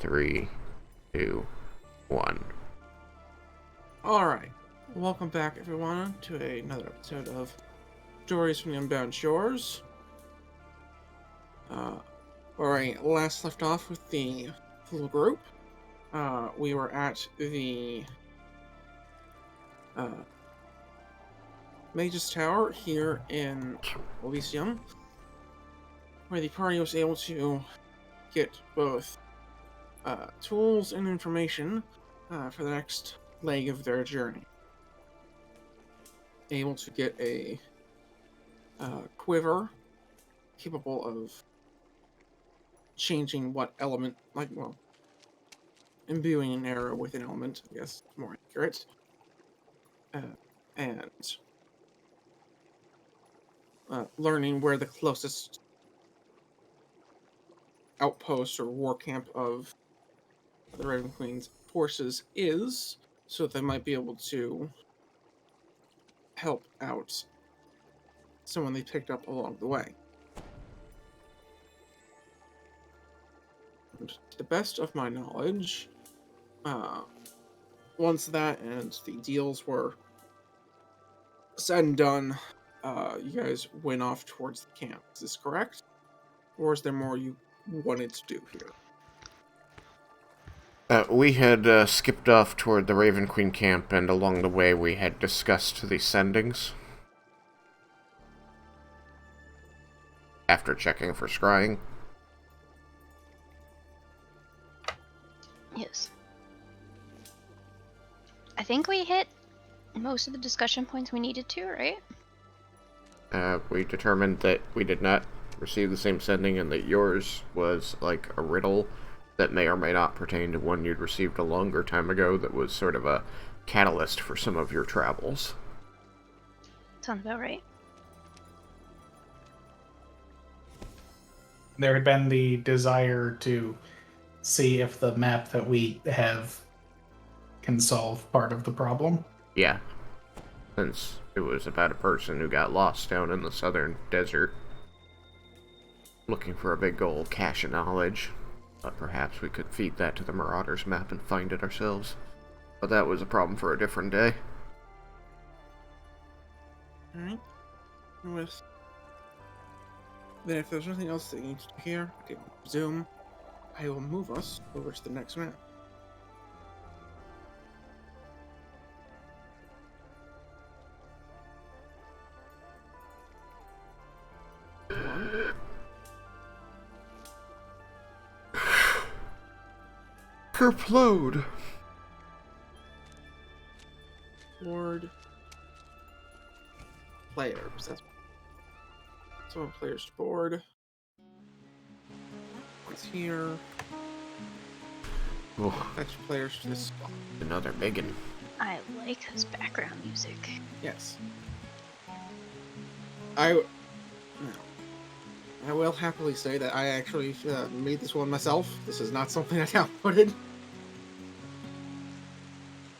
3, 2, 1. Alright, welcome back everyone to another episode of Stories from the Unbound Shores. Where I last left off with the little group, we were at the Mage's Tower here in Elysium, where the party was able to get both tools and information for the next leg of their journey. Able to get a quiver capable of changing what element, imbuing an arrow with an element, I guess, more accurate. And learning where the closest outpost or war camp of the Raven Queen's forces is, so that they might be able to help out someone they picked up along the way. And to the best of my knowledge, once that and the deals were said and done, you guys went off towards the camp. Is this correct? Or is there more you wanted to do here? We had skipped off toward the Raven Queen camp, and along the way we had discussed the sendings. After checking for scrying. Yes. I think we hit most of the discussion points we needed to, right? We determined that we did not receive the same sending and that yours was like a riddle that may or may not pertain to one you'd received a longer time ago that was sort of a catalyst for some of your travels. Sounds about right. There had been the desire to see if the map that we have can solve part of the problem. Yeah, since it was about a person who got lost down in the southern desert, looking for a big old cache of knowledge. But perhaps we could feed that to the Marauders map and find it ourselves. But that was a problem for a different day. Alright. Then if there's nothing else that you need to do here, I can resume. I will move us over to the next map. Kerplode! Lord players. That's so players to board. It's here. Oh, Fetch players to this spot. another biggin. I like this background music. Yes. I will happily say that I actually made this one myself. This is not something I downloaded.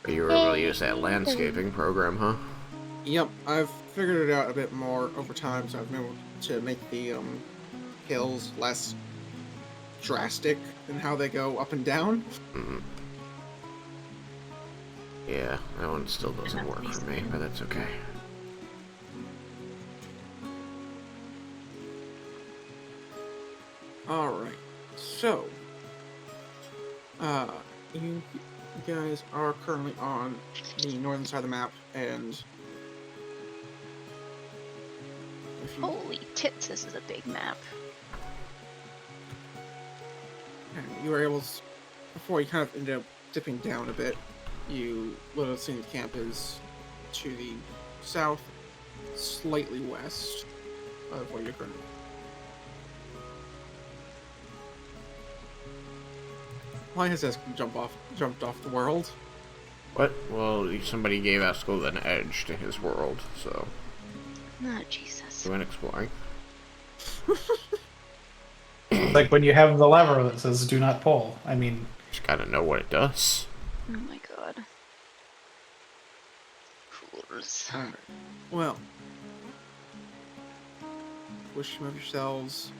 You were able to use that landscaping program, huh? Yep, I've figured it out a bit more over time, so I've been able to make the hills less drastic in how they go up and down. Mm-hmm. Yeah, that one still doesn't work for me, but that's okay. Alright, so you guys are currently on the northern side of the map, and if you, Holy tits, this is a big map. you were able to, before you kind of ended up dipping down a bit, you literally see the camp is to the south, slightly west of where you're currently. Why has this jumped off the world? What? Well, somebody gave Eskel an edge to his world, so Oh, Jesus. we went exploring. Like when you have the lever that says "do not pull." I mean, Just gotta know what it does. Oh my god. Fools. Alright. Well. Wish you of yourselves.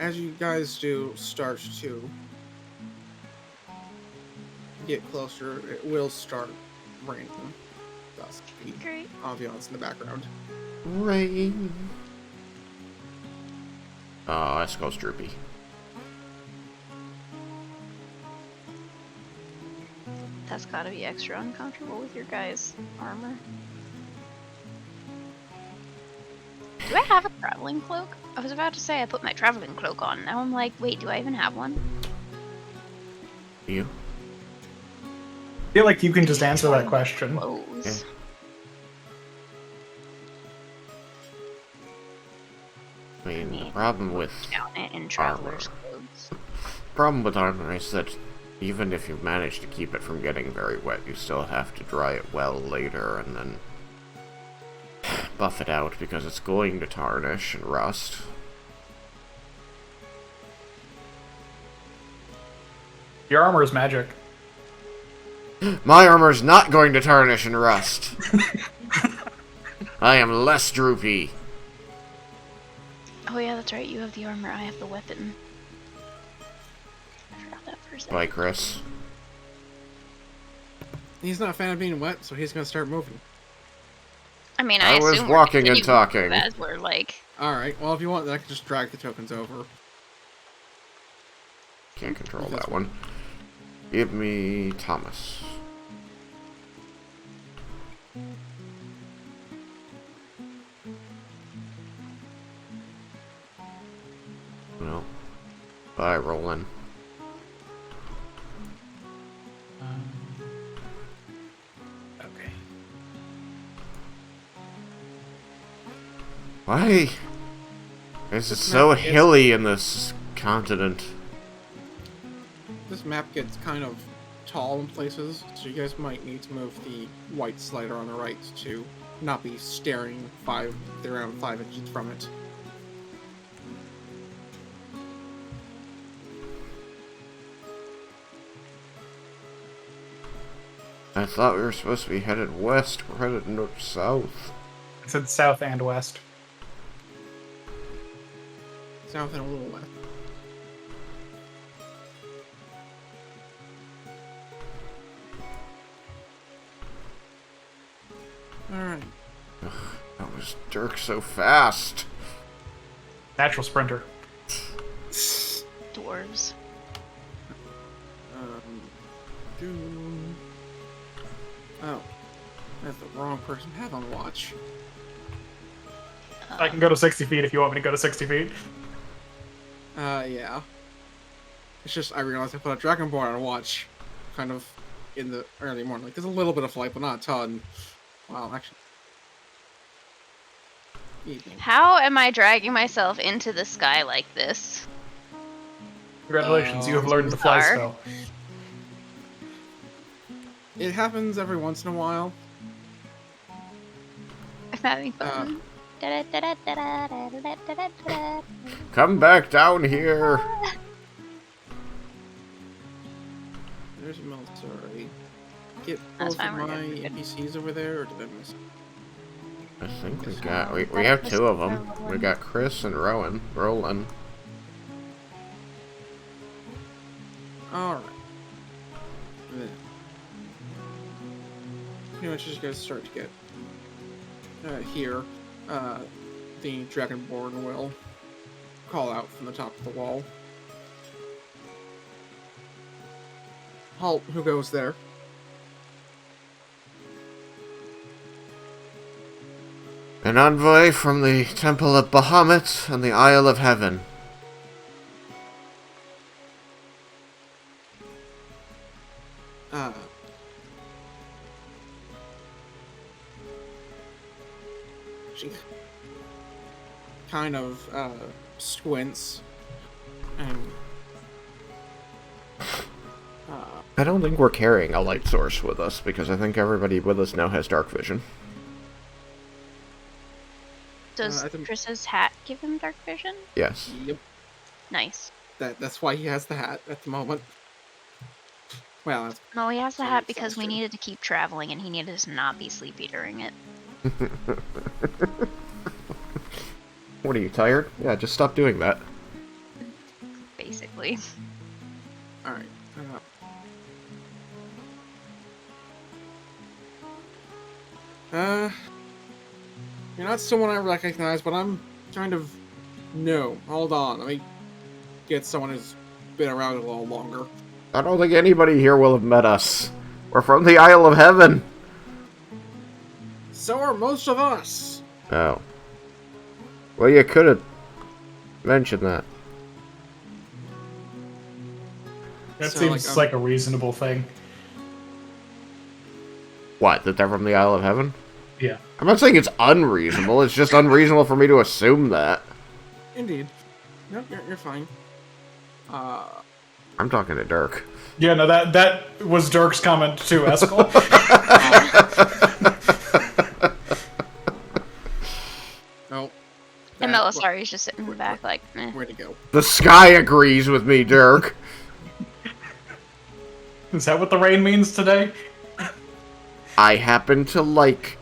as you guys do start to get closer, it will start raining. Thus, the Great. ambiance in the background. Rain. Oh, Esco's droopy. That's gotta be extra uncomfortable with your guys' armor. Do I have a traveling cloak? I was about to say I put my traveling cloak on. Now I'm like, wait, do I even have one? You? I feel like you can just answer that question. Clothes. I mean, the problem with Count it in traveler's clothes. armor is that even if you manage to keep it from getting very wet, you still have to dry it well later and then buff it out because it's going to tarnish and rust. Your armor is magic. My armor's not going to tarnish and rust. I am less droopy. Oh yeah, that's right. You have the armor. I have the weapon. I forgot that for a second. Bye, Chris. He's not a fan of being wet, so he's gonna start moving. I mean, I was assume we're walking and continuing talking. as we're like. Alright, well, if you want, I can just drag the tokens over. Can't control that one. Give me Thomas. No. Bye, Roland. Okay. Why is it This so map is- hilly in this continent? This map gets kind of tall in places, so you guys might need to move the white slider on the right to not be staring around 5 inches from it. I thought we were supposed to be headed west. We're headed north-south. I said south and west. South and a little west. Alright. That was Dirk so fast. Natural sprinter. Dwarves. Oh. That's the wrong person to have on watch. I can go to 60 feet if you want me to go to 60 feet. Yeah. It's just, I realized I put a Dragonborn on watch, kind of, in the early morning. Like, there's a little bit of flight, but not a ton. Wow, actually. Evening. How am I dragging myself into the sky like this? Congratulations, you have learned the fly bizarre. spell. It happens every once in a while. I'm having fun. Come back down here. There's a military. Get That's both fine, of we're my good, we're good. NPCs over there, or did I miss? I think we have two of them. We got Chris and Roland. Alright. Then. Pretty much as you guys start to get here, the Dragonborn will call out from the top of the wall. Halt, who goes there? An envoy from the Temple of Bahamut and the Isle of Heaven. She kind of squints and I don't think we're carrying a light source with us because I think everybody with us now has dark vision. Does I think- Chris's hat give him dark vision? Yes. yep, Nice. that's why he has the hat at the moment. Well, that's No, he has the So hat it's because we exhausted. needed to keep traveling and he needed to not be sleepy during it. What are you, tired? Yeah, just stop doing that. briefly. All right. You're not someone I recognize, but I'm kind of no. Hold on, let me get someone who's been around a little longer. I don't think anybody here will have met us. We're from the Isle of Heaven. So are most of us. Oh. Well, you could have mentioned that. That So, seems like a reasonable thing. What, that they're from the Isle of Heaven? Yeah. I'm not saying it's unreasonable, it's just unreasonable for me to assume that. Indeed. Nope, you're fine. I'm talking to Dirk. Yeah, no, that was Dirk's comment too, Eskel. No. And Melisari's just sitting in the back like, eh. Where'd it go? The sky agrees with me, Dirk. Is that what the rain means today? I happen to like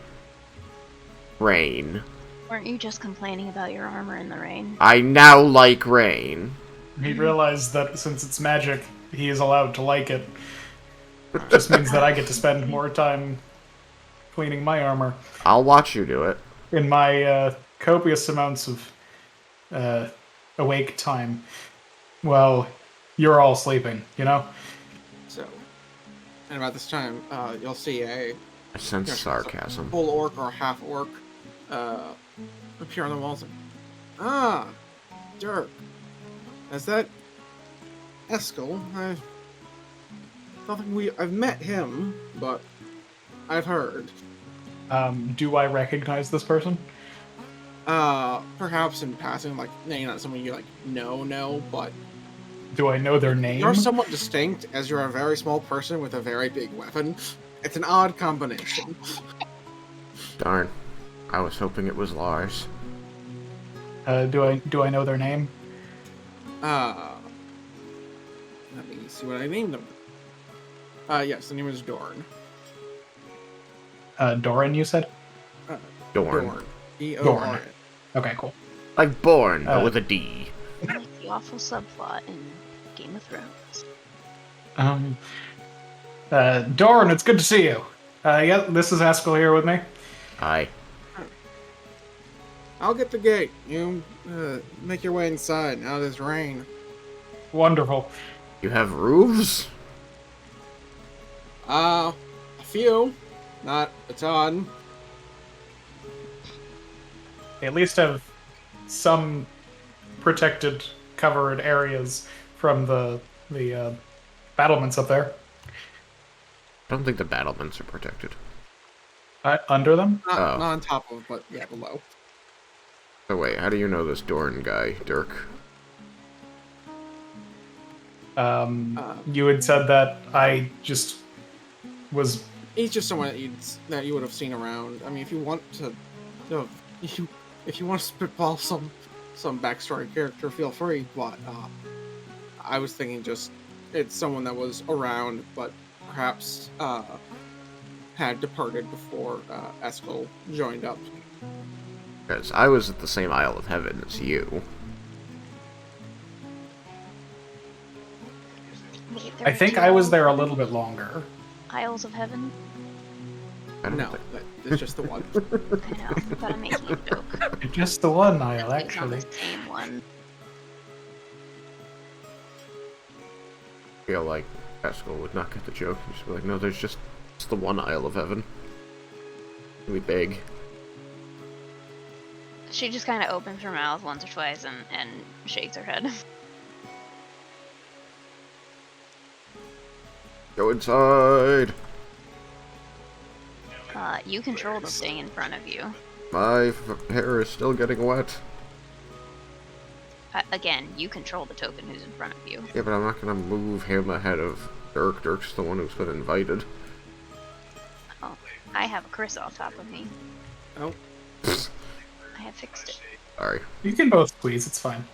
rain. Weren't you just complaining about your armor in the rain? I now like rain. He realized that since it's magic, he is allowed to like it. Just means that I get to spend more time cleaning my armor I'll watch you do it. in my copious amounts of awake time while you're all sleeping, you know? So, and about this time, you'll see a I sense sarcasm. full orc or half orc appear on the walls. Ah, Dirk. Is that Eskel? I don't think I've met him, but I've heard. Do I recognize this person? Perhaps in passing, like, you're not someone you, like, know, but Do I know their name? you're somewhat distinct as you're a very small person with a very big weapon. It's an odd combination. Darn. I was hoping it was Lars. Do I know their name? Let me see what I named them. Yes, the name is Dorn. Doran, you said? Dorn. D-O-R-N. Okay, cool. Like born, but with a D. Like the awful subplot in Game of Thrones. Doran, it's good to see you. Yeah, this is Eskel here with me. Hi. I'll get the gate. You make your way inside out of this rain. Wonderful. You have roofs? A few, not a ton. They at least have some protected, covered areas from the battlements up there. I don't think the battlements are protected. Under them? Not on top of, but yeah, below. So wait, how do you know this Dorn guy, Dirk? You had said that I just was. He's just someone that you would have seen around. I mean, if you want to, if you want to spitball some backstory character, feel free. But I was thinking just it's someone that was around, but perhaps had departed before Eskel joined up. Because I was at the same Isle of Heaven as you. Wait, there I are think two I was there a little bit longer. Isles of Heaven? I don't No, think- it's just the one. I know, but I'm making a joke. Just the one Isle, It's not actually. the same one. I feel like Eskel would not get the joke. He'd just be like, no, there's just it's the one Isle of Heaven. Really big. She just kind of opens her mouth once or twice and shakes her head. Go inside! You control the thing in front of you. My hair is still getting wet. Again, you control the token who's in front of you. Yeah, but I'm not gonna move him ahead of Dirk. Dirk's the one who's been invited. Oh, I have a Chris on top of me. Oh, I have fixed it. Sorry. You can both squeeze, it's fine.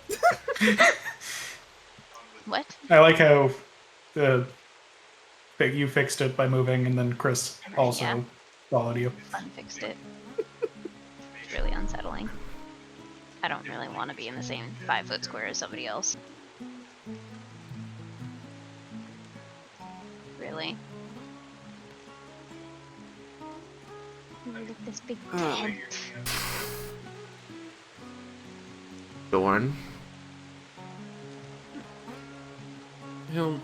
What? I like how you fixed it by moving, and then Chris also Yeah. followed you. Unfixed it. It's really unsettling. I don't really want to be in the same 5-foot square as somebody else. really. Look at this big Ah. tent. Dorn, He'll.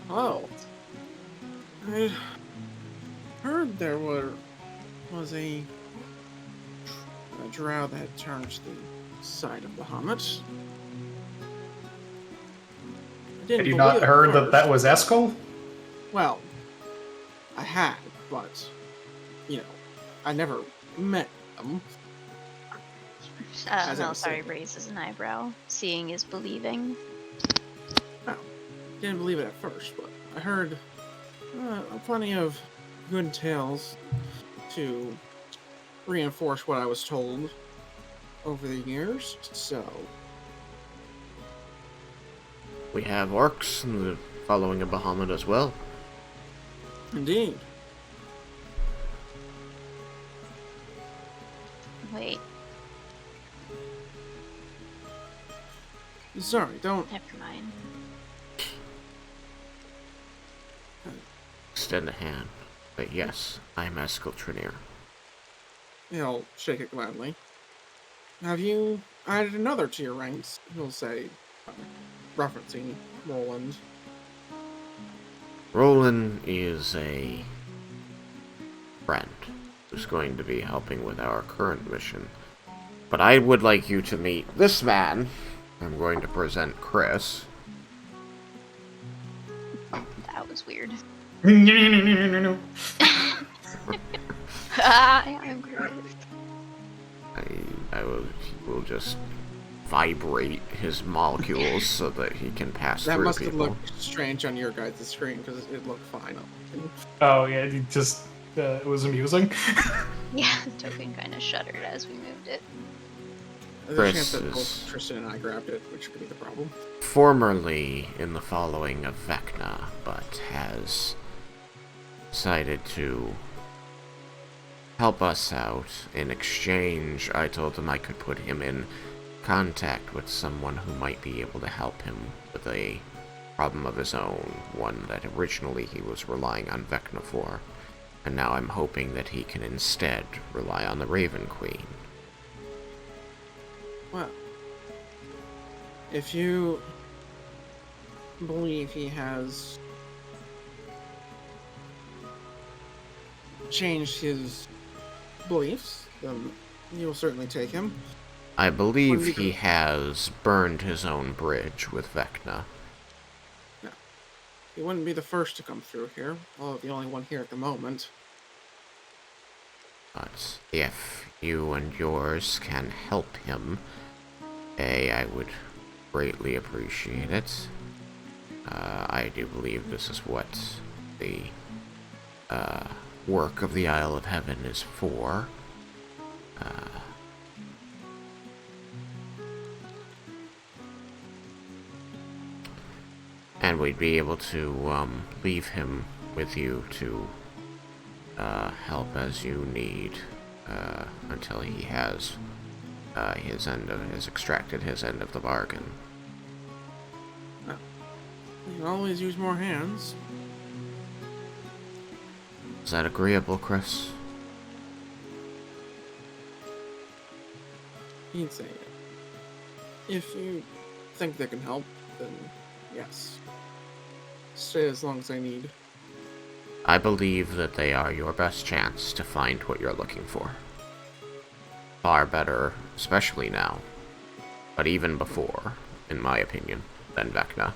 Oh, I heard there was a drow that had turned to the side of Bahamut. I didn't Had you believe not it at heard that that first. was Eskel? Well, I had, but I never met them. As I was Sorry, saying. raises an eyebrow. Seeing is believing. Well, didn't believe it at first, but I heard plenty of good tales to reinforce what I was told over the years. So, we have orcs in the following of Bahamut as well. indeed, Wait, sorry, don't. never mind. Extend a hand. But yes, I'm Eskel Trinier. He'll shake it gladly. Have you added another to your ranks? He'll say, referencing Roland. Roland is a friend who's going to be helping with our current mission. But I would like you to meet this man. I'm going to present Chris. That was weird. No. I'm Chris. He will just vibrate his molecules so that he can pass That through must have people. looked strange on your guys' screen because it looked fine. Oh yeah, it just it was amusing. Yeah, the token kind of shuddered as we moved it. There's a Chris chance that is- both Tristan and I grabbed it, which could be the problem. Formerly in the following of Vecna, but has decided to help us out. In exchange, I told him I could put him in contact with someone who might be able to help him with a problem of his own, one that originally he was relying on Vecna for, and now I'm hoping that he can instead rely on the Raven Queen. Well, if you believe he has changed his beliefs, then you'll certainly take him. I believe What do you he has burned his own bridge with Vecna. He wouldn't be the first to come through here, although the only one here at the moment. But if you and yours can help him, I would greatly appreciate it. I do believe this is what the work of the Isle of Heaven is for. And we'd be able to leave him with you to help as you need until he has has extracted his end of the bargain. You can always use more hands. Is that agreeable, Chris? He'd say it. If you think they can help, then yes. Stay as long as I need. I believe that they are your best chance to find what you're looking for. Far better, especially now, but even before, in my opinion, than Vecna.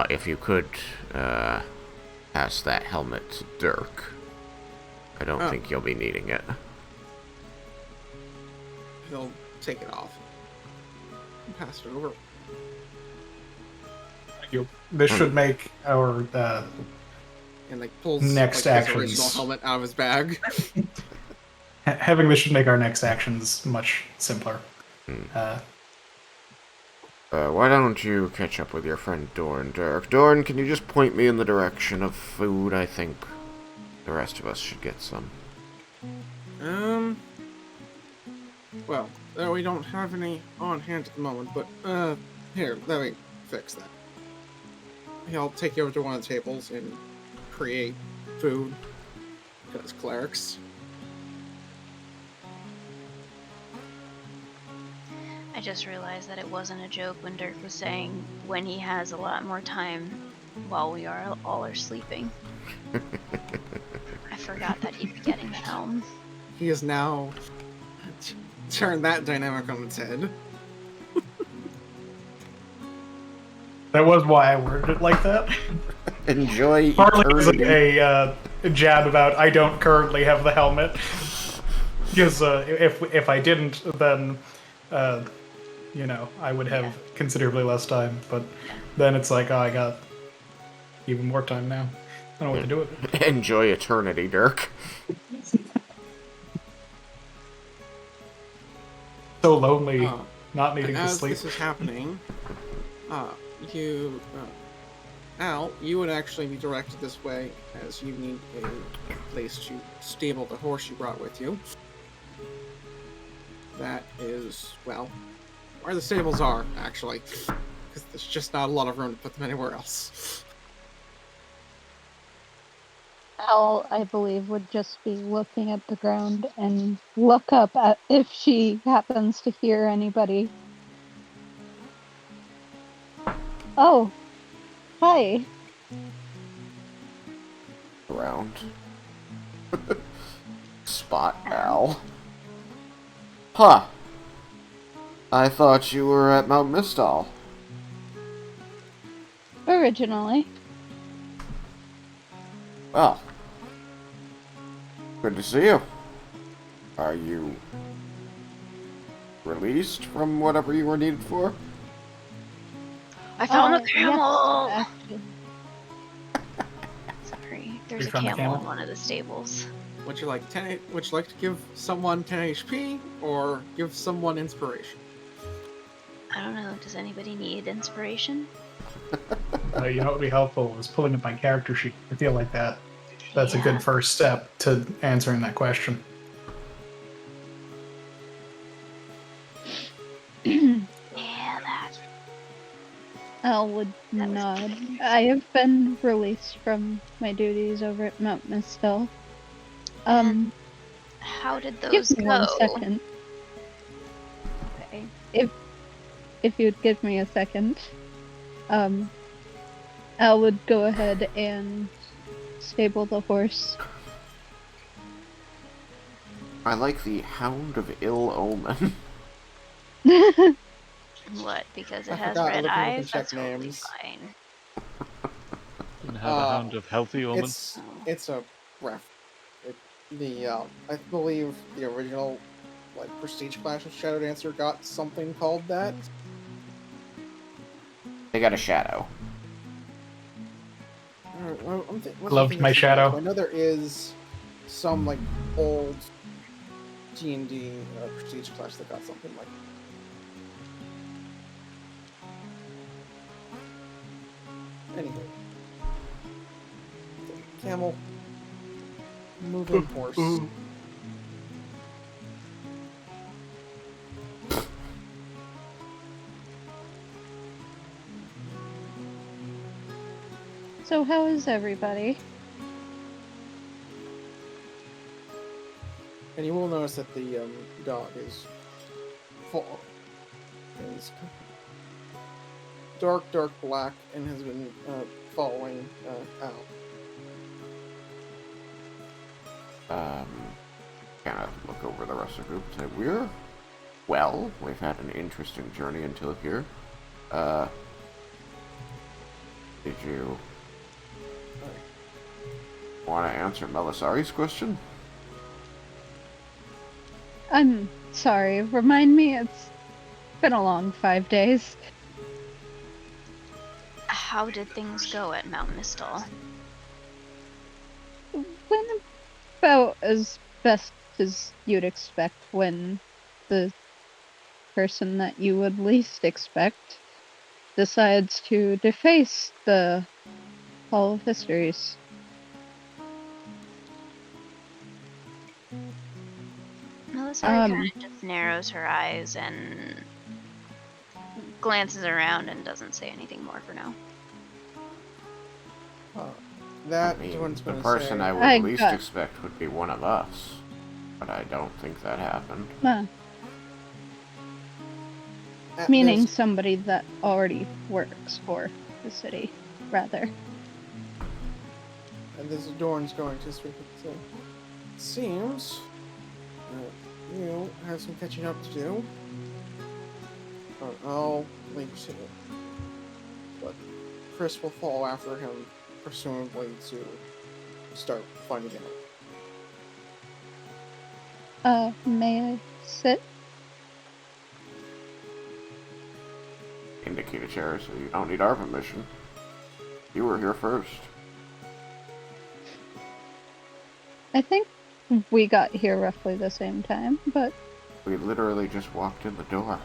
If you could pass that helmet to Dirk. I don't think you'll be needing it. He'll take it off and pass it over. This should make our And pulls Next his actions. original helmet out of his bag. having this should make our next actions much simpler. Why don't you catch up with your friend Dorn, Dirk? Dorn, can you just point me in the direction of food? I think the rest of us should get some. Well, we don't have any on hand at the moment, but Here, let me fix that. He'll take you over to one of the tables and create food. Because clerics. I just realized that it wasn't a joke when Dirk was saying when he has a lot more time while we all are sleeping. I forgot that he'd be getting the helm. He has now turned that dynamic on its head. That was why I worded it like that. Enjoy Partly as eternity. a jab about I don't currently have the helmet. Because if I didn't, then you know, I would have considerably less time. But then it's like, oh, I got even more time now. I don't know what to do with it. Enjoy eternity, Dirk. So lonely, not And needing to as sleep. this is happening, Al, you would actually be directed this way as you need a place to stable the horse you brought with you. That is, well, where the stables are, actually. Because there's just not a lot of room to put them anywhere else. Al, I believe, would just be looking at the ground and look up at if she happens to hear anybody. Oh, hi. Around. Spot Al. Huh. I thought you were at Mount Mistal. Originally. Well, good to see you. Are you released from whatever you were needed for? I found the Yes, camel! actually. Sorry, there's a found the camel camel? in one of the stables. Would you like to give someone 10 HP or give someone inspiration? I don't know, does anybody need inspiration? You know what would be helpful is pulling up my character sheet. I feel like that's a Yeah. good first step to answering that question. Yeah, that. Al would That was nod. perfect. I have been released from my duties over at Mount Mistel. And how did Give those me go? 1 second. Okay. If you'd give me a second. Al would go ahead and stable the horse. I like the Hound of Ill Omen. What? Because I it has forgot, red we can eyes? check That's totally names. fine. And have a hound of healthy omen. It's a ref. I believe the original Prestige Clash of Shadow Dancer got something called that. They got a shadow. Loved my shadow. I know there is some old D&D Prestige Clash that got something like. Anyway, camel, moving horse. So how is everybody? And you will notice that the dog is full. Is dark black and has been following out. Kind of look over the rest of the group and say, we've had an interesting journey until here. Did you want to answer Melisari's question? I'm sorry, remind me, it's been a long 5 days. How did things go at Mount Mistal? Went about as best as you'd expect when the person that you would least expect decides to deface the Hall of Histories. Melissa kind of just narrows her eyes and glances around and doesn't say anything more for now. That I is mean, what it's the going to person say. I would I least got- expect would be one of us. But I don't think that happened. Huh. At Meaning this- somebody that already works for the city, rather. And this Dorn's going to speak and say, "It seems you have some catching up to do. I'll leave you to it. But Chris will follow after him, presumably to start finding out." May I sit? Indicate a chair, so you don't need our permission. You were here first. I think we got here roughly the same time, but We literally just walked in the door.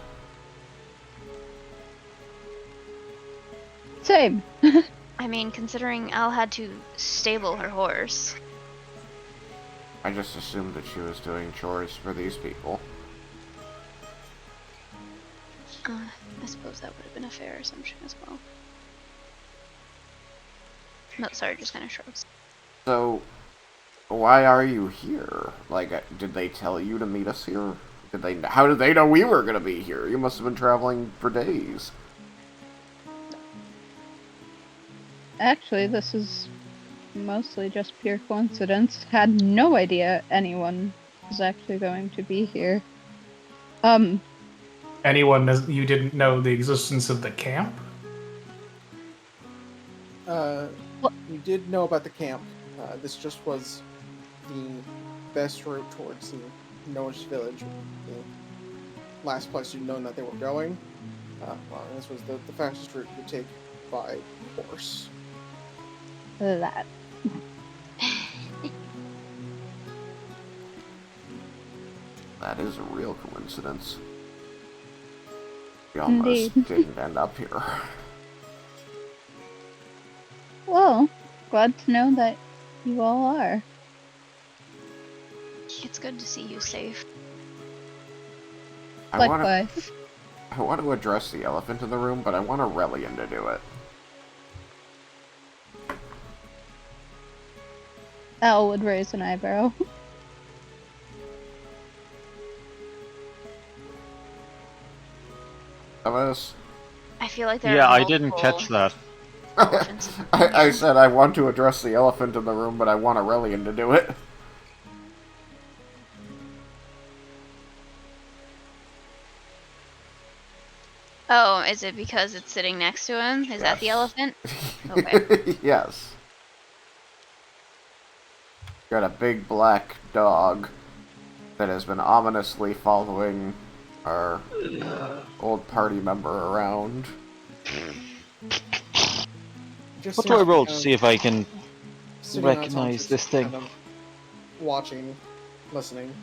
same. I mean, considering Al had to stable her horse. I just assumed that she was doing chores for these people. I suppose that would have been a fair assumption as well. No, sorry, just kind of shrugs. So, why are you here? Like, did they tell you to meet us here? How did they know we were gonna be here? You must have been traveling for days. Actually, this is mostly just pure coincidence. Had no idea anyone was actually going to be here. You didn't know the existence of the camp? You did know about the camp. This just was the best route towards the Noah's village. The last place you'd known that they were going. This was the fastest route you could take by horse. That. That is a real coincidence. We almost Indeed. didn't end up here. Well, glad to know that you all are. It's good to see you safe. I want Likewise. to address the elephant in the room, but I want Aurelian to do it. Al would raise an eyebrow. Thomas? I feel like there Yeah, are I didn't catch that. elephants. I said I want to address the elephant in the room, but I want Aurelian to do it. Oh, is it because it's sitting next to him? Is that the Yes. elephant? Okay. Yes. Got a big black dog that has been ominously following our old party member around. Just What seems do I be roll kind to of see if I can sitting on its recognize haunches, this thing? kind of watching, listening.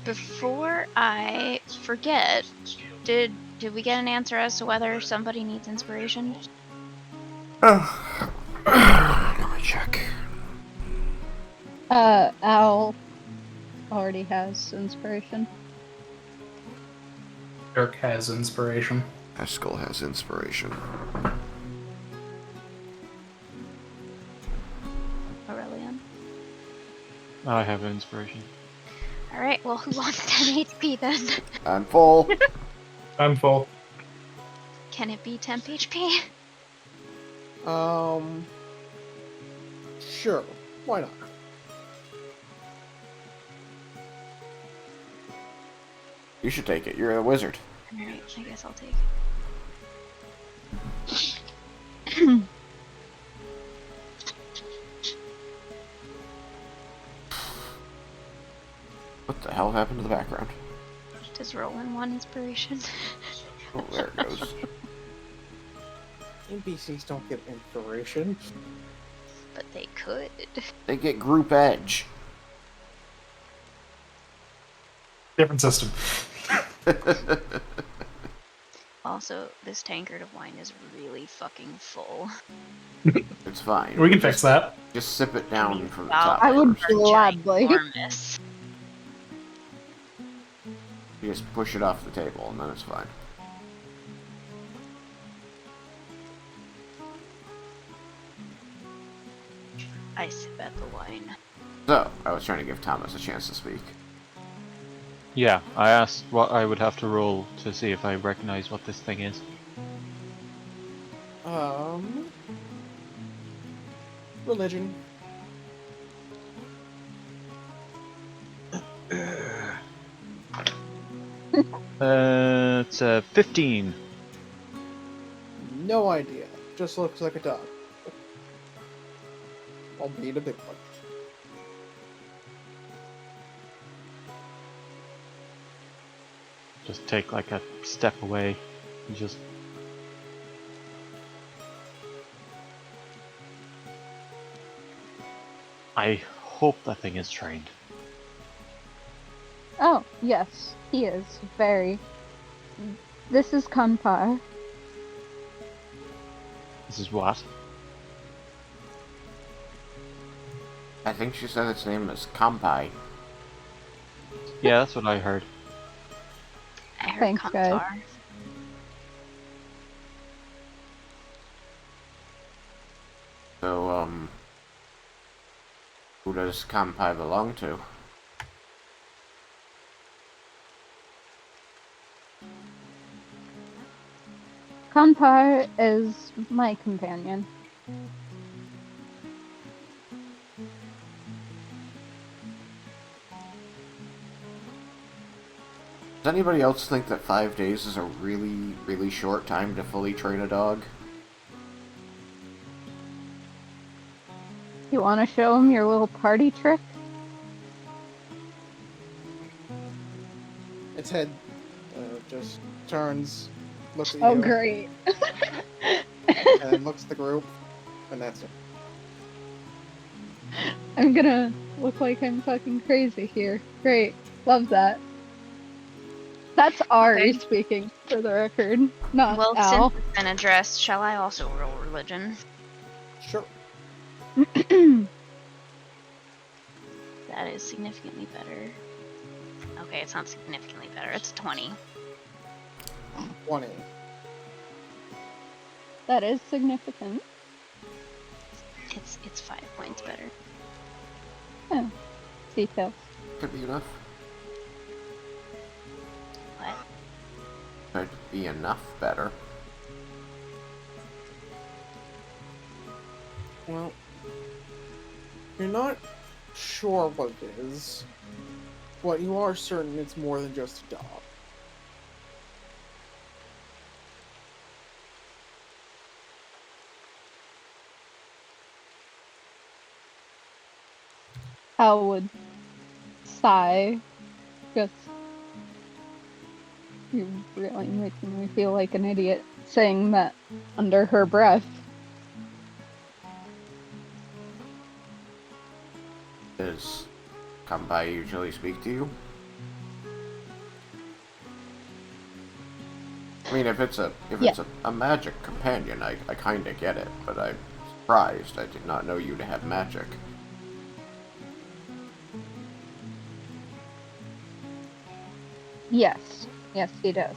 Before I forget, did we get an answer as to whether somebody needs inspiration? Let me check. Al already has inspiration. Dirk has inspiration. Eskel has inspiration. Aurelian. I have inspiration. Alright, well, who wants 10 HP then? I'm full. I'm full. Can it be temp HP? Sure. Why not? You should take it. You're a wizard. Alright, I guess I'll take it. What the hell happened to the background? Just roll in 1 inspiration. Oh, there it goes. NPCs don't get inspiration. But they could. They get group edge. Different system. Also, this tankard of wine is really fucking full. It's fine. We can fix that. Just sip it down from the Wow. top. I would first. gladly. Enormous. You just push it off the table, and then it's fine. I sip at the wine. So, I was trying to give Thomas a chance to speak. Yeah, I asked what I would have to roll to see if I recognize what this thing is. Religion. It's a 15. No idea. Just looks like a dog. Albeit a big one. Just take like a step away and just. I hope that thing is trained. Oh, yes, he is. Very. This is Kanpar. This is what? I think she said its name is Kampai. Yeah, that's what I heard. I heard Thanks, guys. Kantar. So, who does Kampai belong to? Kanpar is my companion. Does anybody else think that 5 days is a really, really short time to fully train a dog? You want to show him your little party trick? Its head just turns, looks at Oh, you, great. and then looks at the group, and that's it. I'm gonna look like I'm fucking crazy here. Great. Love that. That's Ari Okay. speaking, for the record, not Well, Al. since it's been addressed, shall I also roll religion? Sure. That is significantly better. Okay, it's not significantly better. It's 20. 20. That is significant. It's 5 points better. Oh, details. Could be enough. What? Could be enough better. Well, you're not sure what it is, but you are certain it's more than just a dog. Al would sigh. Just. You're really making me feel like an idiot saying that under her breath. Does Kampai usually speak to you? I mean, if it's a magic companion, I kinda get it, but I'm surprised. I did not know you to have magic. Yes. Yes, he does.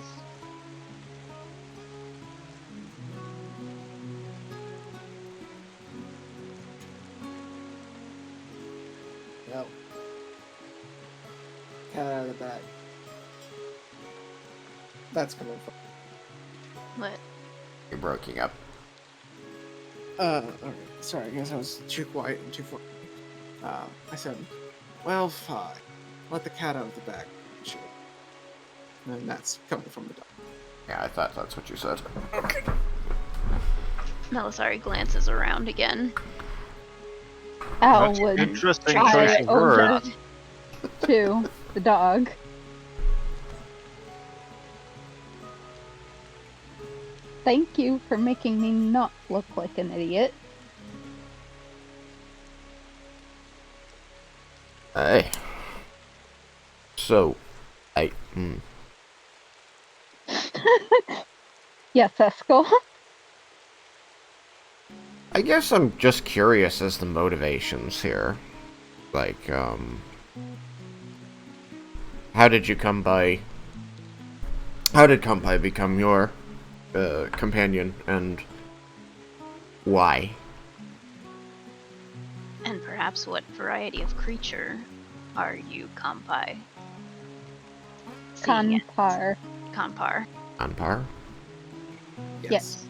Yep. Cat out of the bag. That's coming from. What? You're breaking up. Okay. Sorry, I guess I was too quiet and too far. I said, well, fine. Let the cat out of the bag. Sure. And that's coming from the dog. Yeah, I thought that's what you said. Melisari glances around again. Al That's would interesting try choice of over words. to the dog. Thank you for making me not look like an idiot. Hey. So, Yes, Eskel. I guess I'm just curious as the motivations here. Like, how did Kampai become your, companion, and why? And perhaps what variety of creature are you, Kampai? Seeing it- Kanpar. Kanpar. On par? Yes.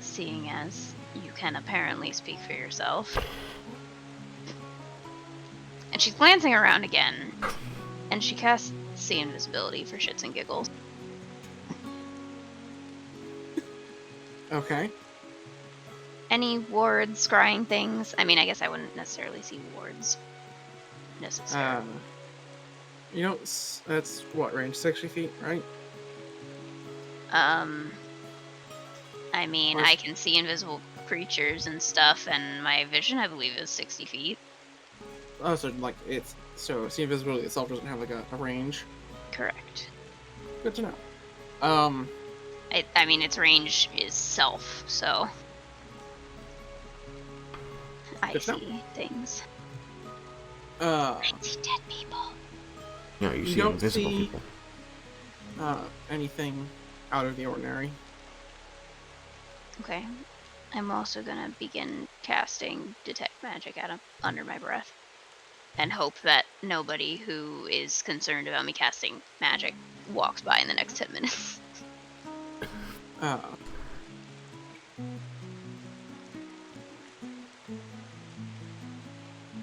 Seeing as you can apparently speak for yourself. And she's glancing around again, and she casts See Invisibility for shits and giggles. Okay. Any wards, scrying things? I mean, I guess I wouldn't necessarily see wards necessarily. You know, that's what, range 60 feet, right? I mean, Or- I can see invisible creatures and stuff, and my vision, I believe, is 60 feet. Oh, so like see invisibility itself doesn't have like a range. Correct. Good to know. I mean, its range is self, so I Good to know. see things. Uh, I see dead people. No, you You see don't invisible see- people. anything out of the ordinary. Okay. I'm also gonna begin casting Detect Magic at him under my breath. And hope that nobody who is concerned about me casting magic walks by in the next 10 minutes.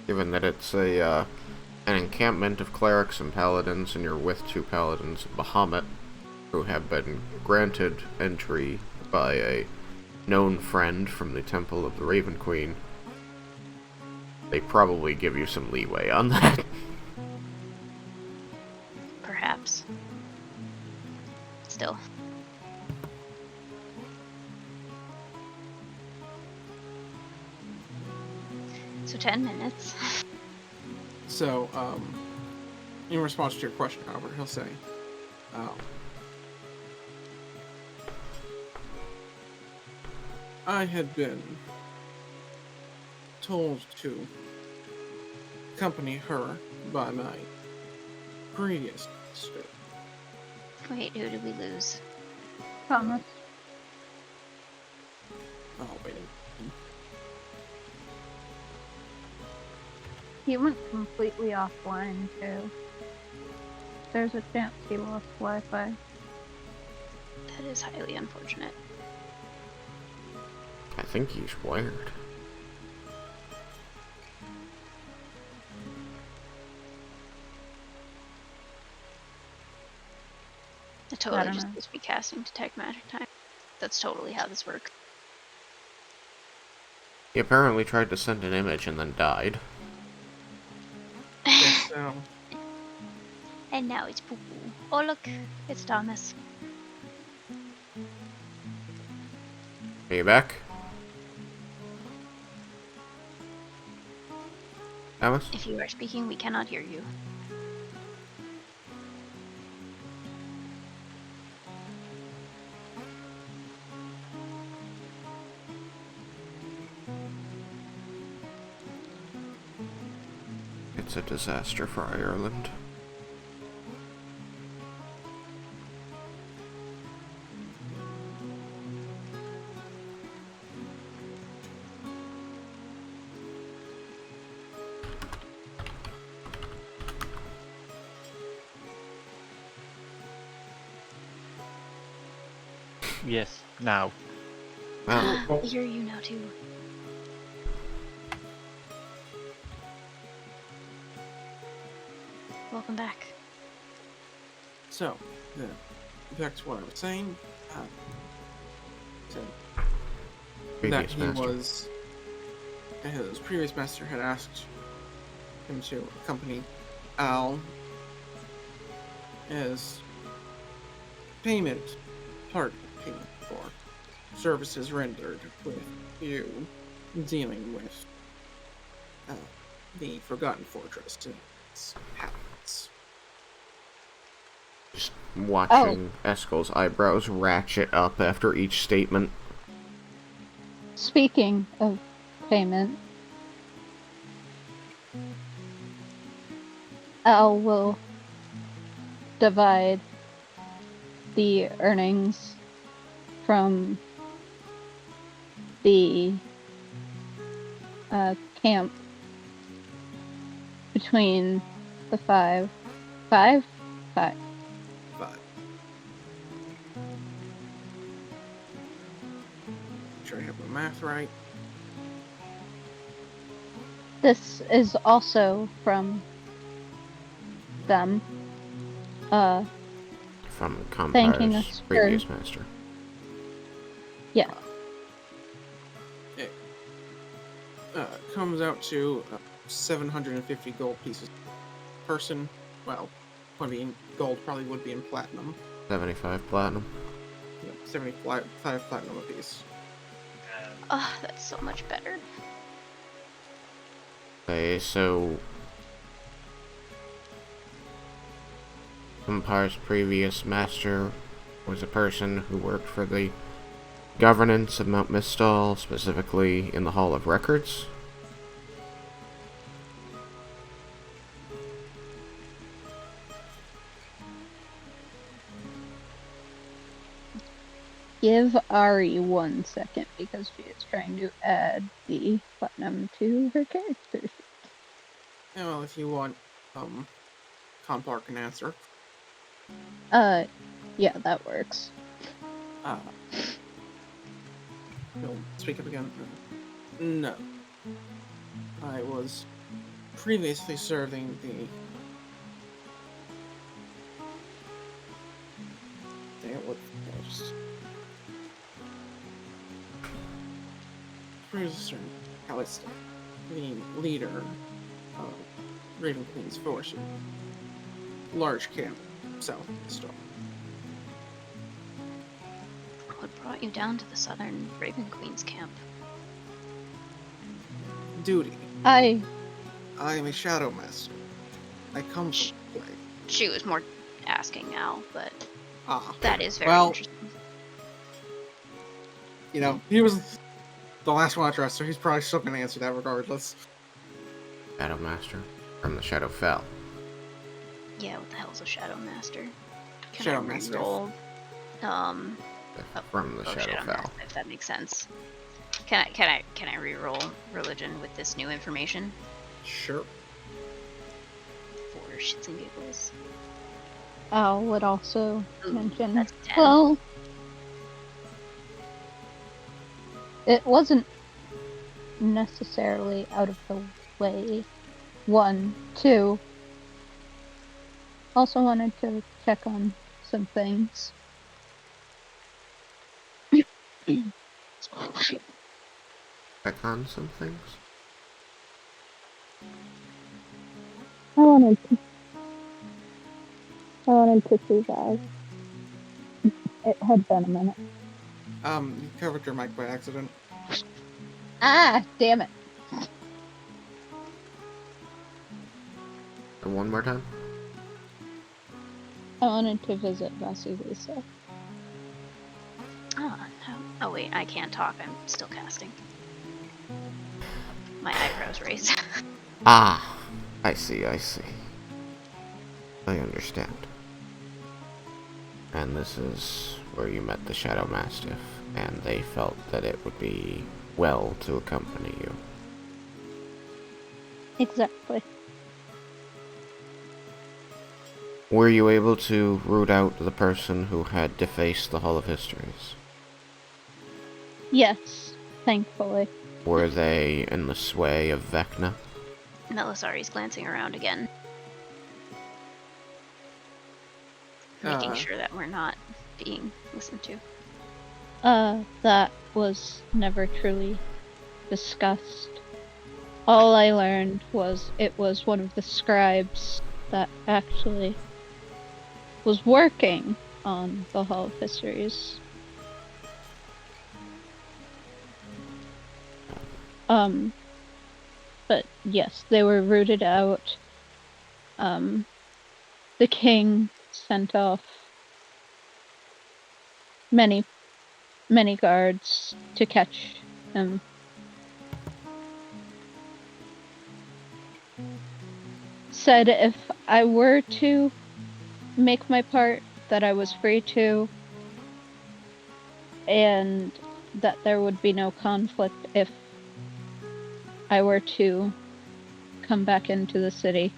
Given that it's an encampment of clerics and paladins, and you're with 2 paladins of Bahamut, who have been granted entry by a known friend from the Temple of the Raven Queen, they probably give you some leeway on that. Perhaps. Still. So 10 minutes. So, in response to your question, however, he'll say, I had been told to accompany her by my previous master. Wait, who did we lose? Thomas. Oh, wait a minute. He went completely offline, too. There's a chance he lost Wi-Fi. That is highly unfortunate. I think he's wired. I totally don't just know. supposed to be casting Detect Magic time. That's totally how this works. He apparently tried to send an image and then died. Yes, so, And now it's Poo Poo. Oh look, it's Thomas. Are you back? Thomas? If you are speaking, we cannot hear you. It's a disaster for Ireland. Yes, now. Well, I hear you now too. Welcome back. so back to what I was saying. So previous that he master. was, his previous master had asked him to accompany Al as payment, part payment for services rendered with you dealing with the Forgotten Fortress and its habits. Just watching Eskel's eyebrows ratchet up after each statement. Speaking of payment, Al will divide the earnings from the camp between the five. But sure I have the math right. This is also from them. From Thanking Compire's us for- previous master. Yeah. It comes out to 750 gold pieces per person. Well, 20 in gold probably would be in platinum. 75 platinum. Yeah, 75 platinum apiece. Oh, that's so much better. Okay, so Compire's previous master was a person who worked for the governance of Mount Mistal, specifically in the Hall of Records. Give Ari 1 second because she is trying to add the platinum to her character. Yeah, well, if you want, Compar can answer. Yeah, that works. He'll speak up again. No. I was previously serving the... Dang it, what... I just... Previously serving Callista, the leader of Raven Queen's forces. Large camp south of the Star. What brought you down to the Southern Raven Queen's camp? Duty. I I am a Shadow Master. I come from play. She was more asking now, but Ah. that is very Well, interesting. you know, he was the last one addressed, so he's probably still going to answer that regardless. Shadow Master from the Shadowfell. Yeah, what the hell's a Shadow Master? Can Shadow I Master. reroll? From the Shadow Shadowfell. Master, if that makes sense. Can I reroll religion with this new information? Sure. For shits and giggles. Al would also Ooh, mention. that's 10. Well, it wasn't necessarily out of the way. 1, 2. Also wanted to check on some things. Check on some things. I wanted to see guys. It had been a minute. You covered your mic by accident. Ah, damn it. One more time. I wanted to visit Vasilisa. Oh wait, I can't talk. I'm still casting. My eyebrows raise. Ah, I see. I understand. And this is where you met the Shadow Mastiff, and they felt that it would be well to accompany you. Exactly. Were you able to root out the person who had defaced the Hall of Histories? Yes, thankfully. Were they in the sway of Vecna? Melisari's glancing around again. Making sure that we're not being listened to. That was never truly discussed. All I learned was it was one of the scribes that actually was working on the Hall of Histories. But yes, they were rooted out. The king sent off many guards to catch him. Said if I were to make my part, that I was free to, and that there would be no conflict if I were to come back into the city.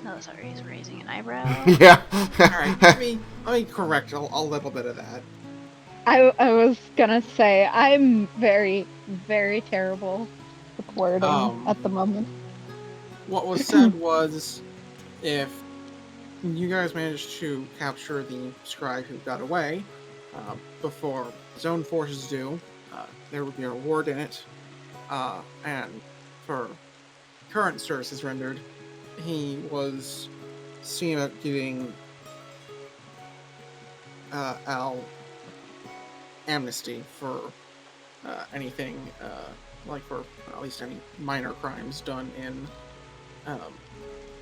Oh, sorry, he's raising an eyebrow. Yeah. Alright, let me correct a little bit of that. I was gonna say, I'm very, very terrible with wording at the moment. What was said was, if you guys managed to capture the scribe who got away before his own forces do, there would be a reward in it. And for current services rendered, he was seen about giving Al amnesty for anything, like for at least any minor crimes done in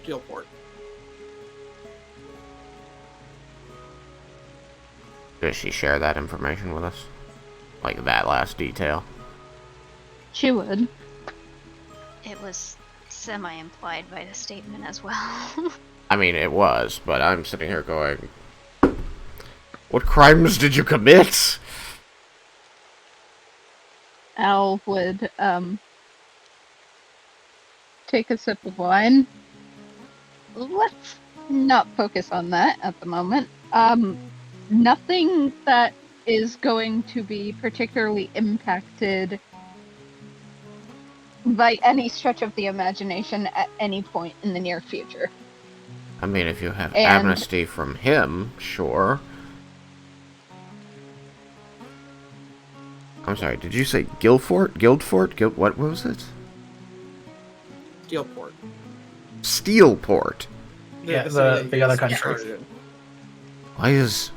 Steelport. Does she share that information with us? Like that last detail? She would. It was semi-implied by the statement as well. I mean, it was, but I'm sitting here going, what crimes did you commit? Al would take a sip of wine. Let's not focus on that at the moment. Nothing that is going to be particularly impacted by any stretch of the imagination at any point in the near future. I mean, if you have And- amnesty from him, sure. I'm sorry, did you say Guildfort? What was it? Steelport. Steelport. Yeah, city the other is country. started in. Why is...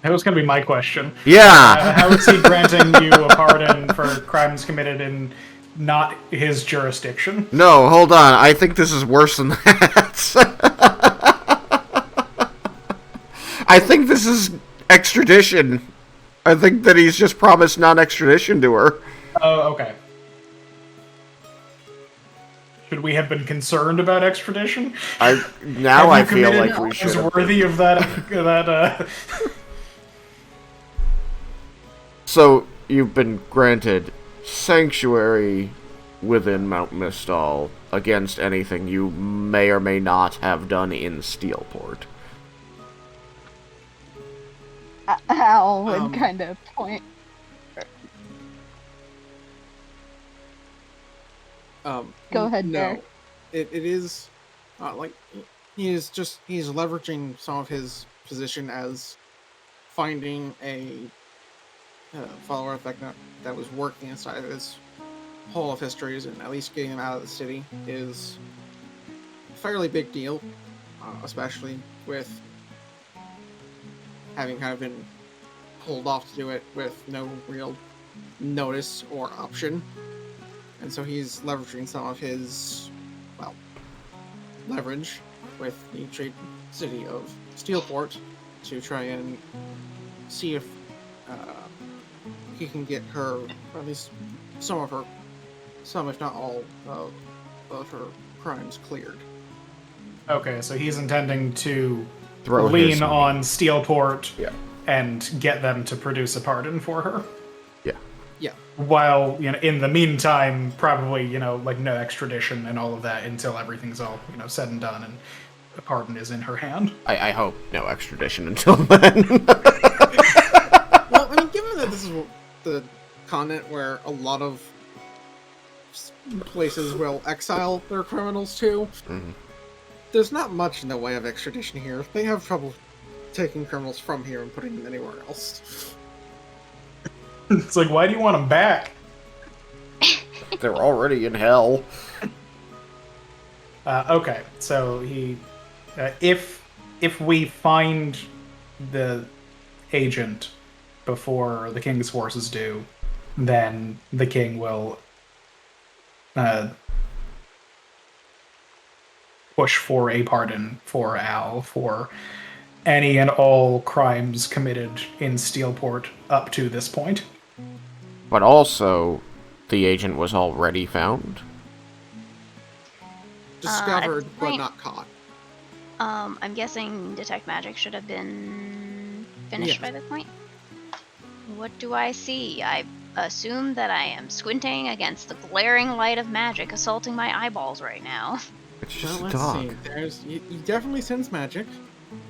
That was going to be my question. Yeah! How is he granting you a pardon for crimes committed in not his jurisdiction? No, hold on. I think this is worse than that. I think this is extradition. I think that he's just promised non-extradition to her. Oh, okay. Should we have been concerned about extradition? Now I Have you feel committed like we should crimes have worthy of that. So, you've been granted sanctuary within Mount Mistal against anything you may or may not have done in Steelport. Al would kind of point. Go ahead, No, Derek. it is like he's leveraging some of his position as finding a follower that was working inside of his hall of histories, and at least getting them out of the city is a fairly big deal, especially with having kind of been pulled off to do it with no real notice or option. And so he's leveraging some of his, well, leverage with the trade city of Steelport to try and see if he can get her, or at least some if not all, of her crimes cleared. Okay, so he's intending to Throw his lean money. on Steelport Yeah. and get them to produce a pardon for her. Yeah. Yeah. While, in the meantime, probably, like no extradition and all of that until everything's all, said and done and the pardon is in her hand. I hope no extradition until then. Well, I mean, given that this is the continent where a lot of places will exile their criminals to, there's not much in the way of extradition here. They have trouble taking criminals from here and putting them anywhere else. It's like, why do you want them back? They're already in hell. Okay, so he, if we find the agent before the king's forces do, then the king will push for a pardon for Al for any and all crimes committed in Steelport up to this point. But also, the agent was already found. Discovered, but point- not caught. I'm guessing Detect Magic should have been finished Yes. by this point. what do I see? I assume that I am squinting against the glaring light of magic assaulting my eyeballs right now. It's Well, just a let's dog. see. There's you definitely sense magic.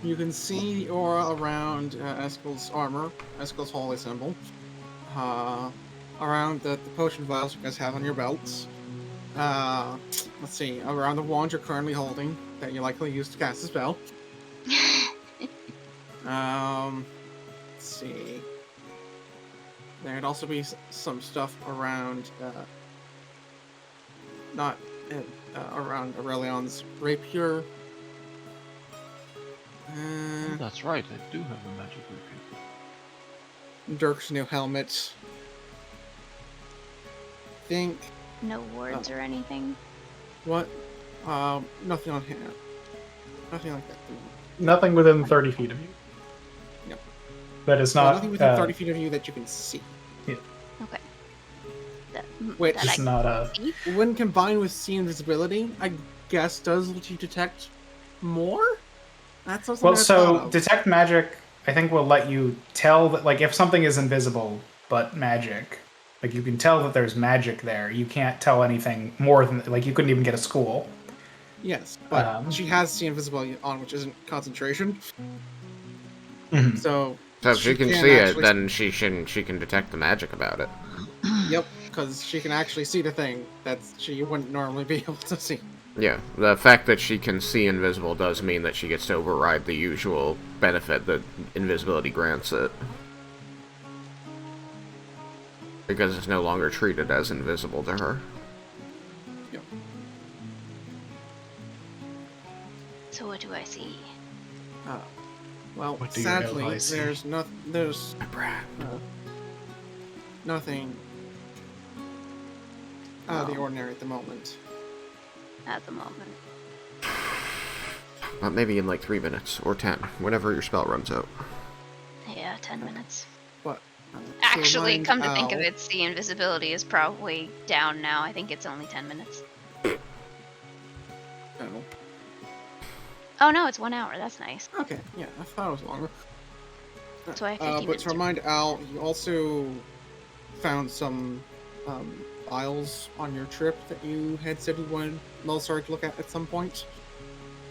You can see the aura around Eskel's armor, Eskel's holy symbol. Around the potion vials you guys have on your belts. Let's see. Around the wand you're currently holding that you likely use to cast a spell. Let's see. There'd also be some stuff around, not around Aurelion's rapier. Oh, that's right, I do have a magic rapier. Dirk's new helmet. Think No words or anything. what? Nothing on hand. Nothing like that. Nothing within 30 feet of you. No. That is Well, not. nothing within 30 feet of you that you can see. Okay. Which that It's I not a. see? when combined with see invisibility, I guess does let you detect more? That's something Well, I thought so of. detect magic, I think, will let you tell that, like, if something is invisible but magic, like, you can tell that there's magic there. You can't tell anything more than, like, you couldn't even get a school. Yes, but Um, she has see invisibility on, which isn't concentration. Mhm. So So if she can can see it, actually, then she can detect the magic about it. yep, because she can actually see the thing that she wouldn't normally be able to see. Yeah, the fact that she can see invisible does mean that she gets to override the usual benefit that invisibility grants it. Because it's no longer treated as invisible to her. Yep. So what do I see? Well, What do you sadly, know I see? there's Brad. nothing out of the Oh. ordinary at the moment. At the moment. But maybe in like 3 minutes, or 10, whenever your spell runs out. Yeah, 10 minutes. But Actually, remind come to think of Al- it, the invisibility is probably down now. I think it's only 10 minutes. Oh, Oh no, it's 1 hour. That's nice. okay, yeah, I thought it was longer. So I have 15 But minutes. to remind Al, you also found some files on your trip that you had said you wanted Melsar to look at some point.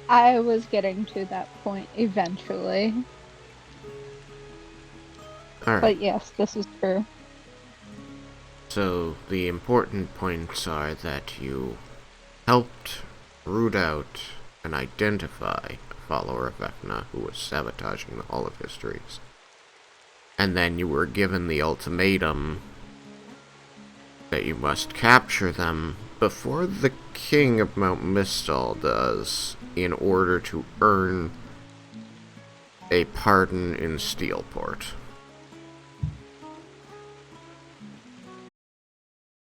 I was getting to that point eventually. Alright, But yes, this is true. so the important points are that you helped root out and identify a follower of Vecna who was sabotaging the Hall of Histories. And then you were given the ultimatum that you must capture them before the King of Mount Mistal does in order to earn a pardon in Steelport.